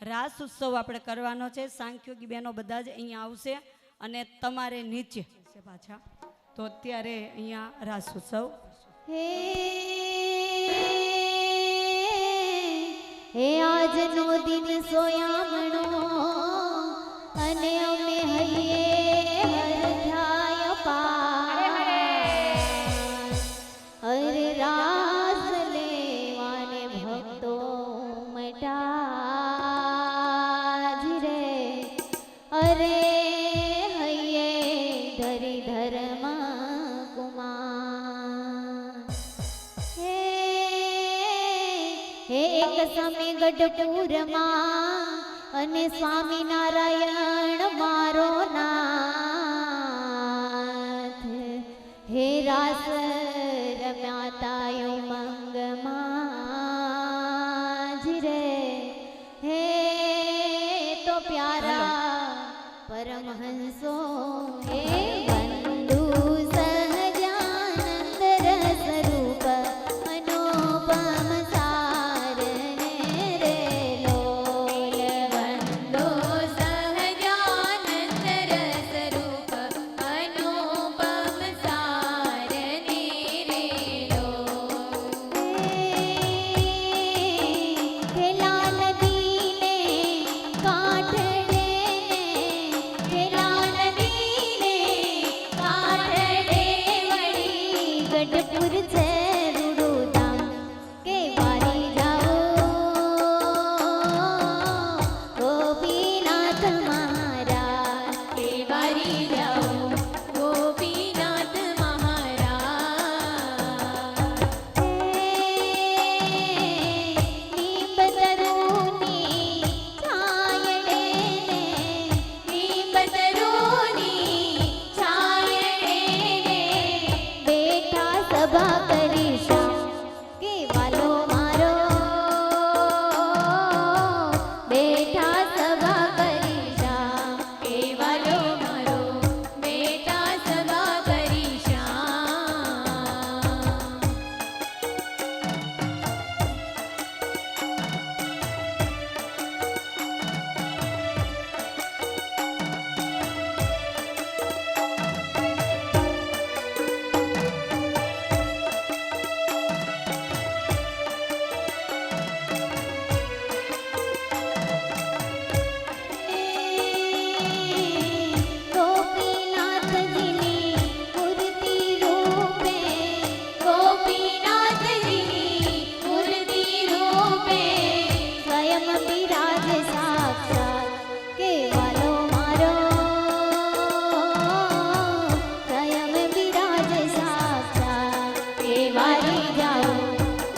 રાસ ઉત્સવ આપણે કરવાનો છે. સાંખ્યોગી બહેનો બધા જ અહીંયા આવશે અને તમારે નીચે છે પાછા. તો અત્યારે અહીંયા રાસ ઉત્સવ હે આજનો દિન સોયામણો અને અમે હૈયે હરધાય પા અરે રાસ લેવાને ભક્તો મટાજ રે અરે હૈયે ધરી ધર્મ કુમાર હે એક સમય ગઢપુરમાં અને સ્વામિનારાયણ મારો નાથ હે રાસ રમ્યા તાયો મંગમાં જ રે હે તો પ્યારા પરમહંસો હે બંધુ સહજાનંદ રસ રૂપ અનુપમ સાર રે લોલ બંધુ સહજાનંદ રસ રૂપ અનુપમ સાર રે લોલ હે લાલ દીને કાઠડે હે લાલ દીને કાઠડે વળી ગઢપુર છે રૂડુદામ કે વારી જાઓ ગોપીનાથ મહારાજ કે વારી જાઓ ગોપીનાથ મહારાજ નીમ તરુની છાયડે નીમ તરુની છાયડે બેઠા સભા કરીશા કે વાલો મારો બેઠા સભા કરીશા કે વાલો મારો બેઠા સભા કરીશા ગોપીનાથજીની મૂર્તિ રૂપે ગોપીનાથજીની મૂર્તિ રૂપે સ્વયં બિરાજ સાક્ષાત કે વાલો મારો સ્વયં બિરાજ સાક્ષાત કે વારી જાઓ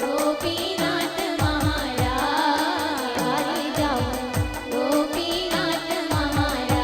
ગોપીનાથ મહારાજ વારી જાઓ ગોપીનાથ મહારાજ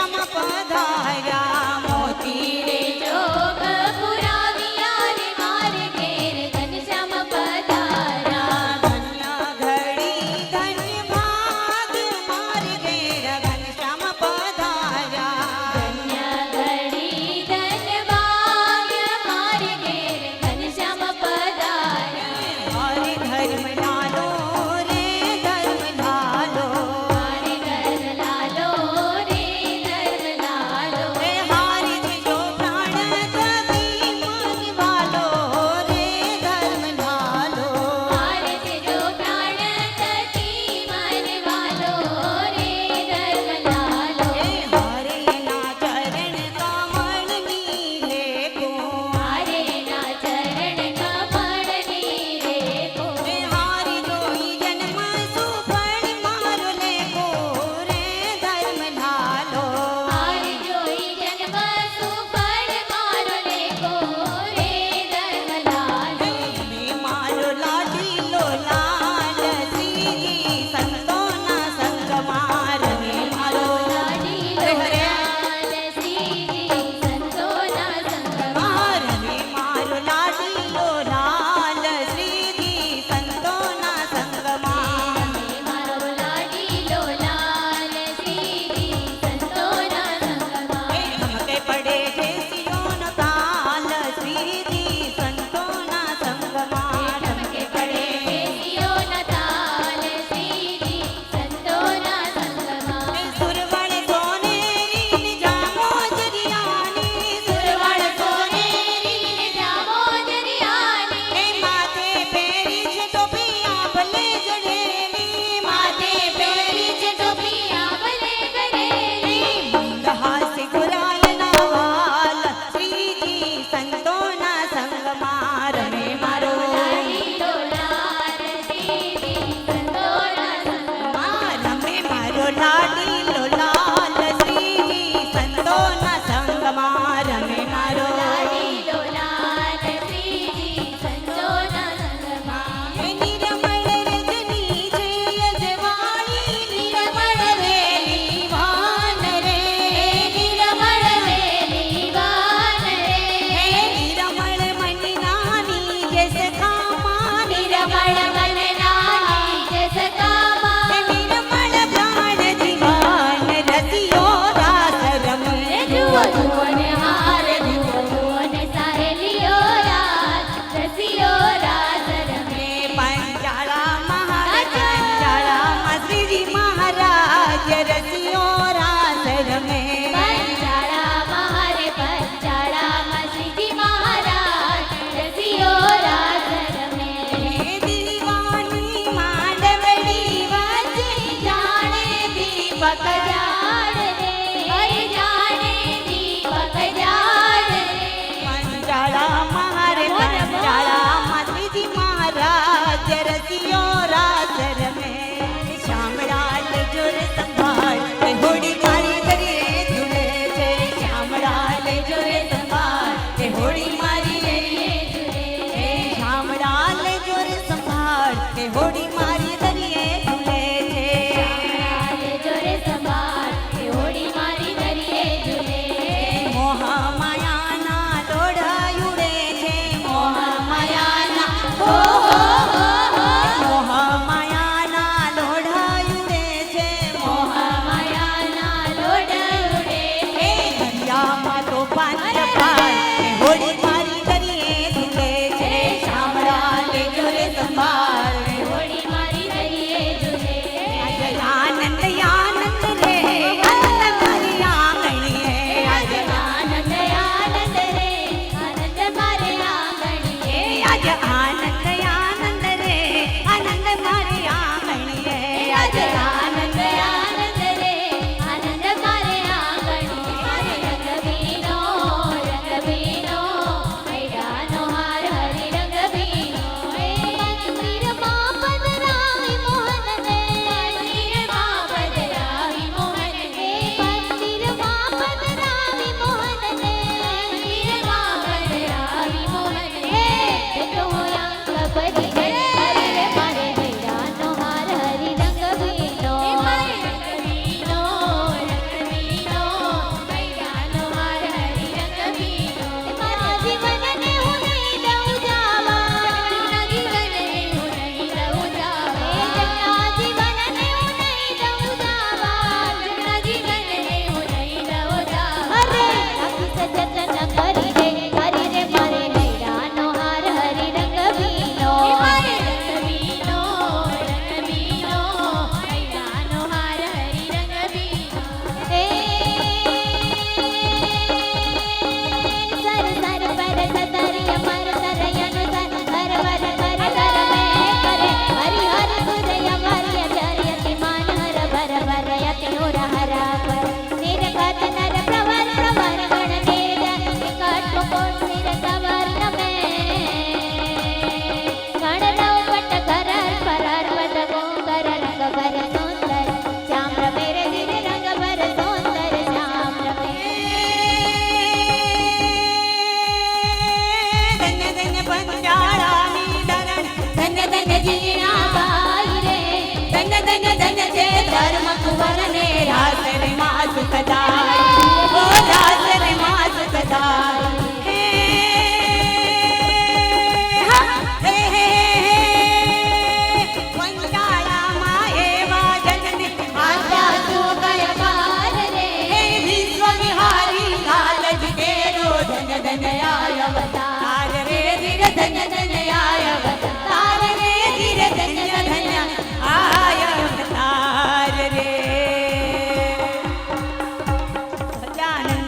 ઘનશ્યામ પધાર્યા મોતી રે જોગ પુરાવિયા રે મારે ઘેર ઘનશ્યામ પધાર્યા ધન્ય ઘડી ધન્ય ભાગ મારી ઘેર ઘનશ્યામ પધાર્યા ધન્ય ઘડી ધન્ય ભાગ્ય મારે ઘેર ઘનશ્યામ પધાર્યા હરે ધર્મ લાલો રે ધર્મ લાલો મારે ધર્મ લાલો રે ધર્મ લાલો રે હારી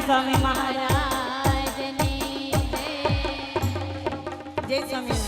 સ્વામી મહારાજ મહારાજની જય. જય સ્વામિનારાયણ.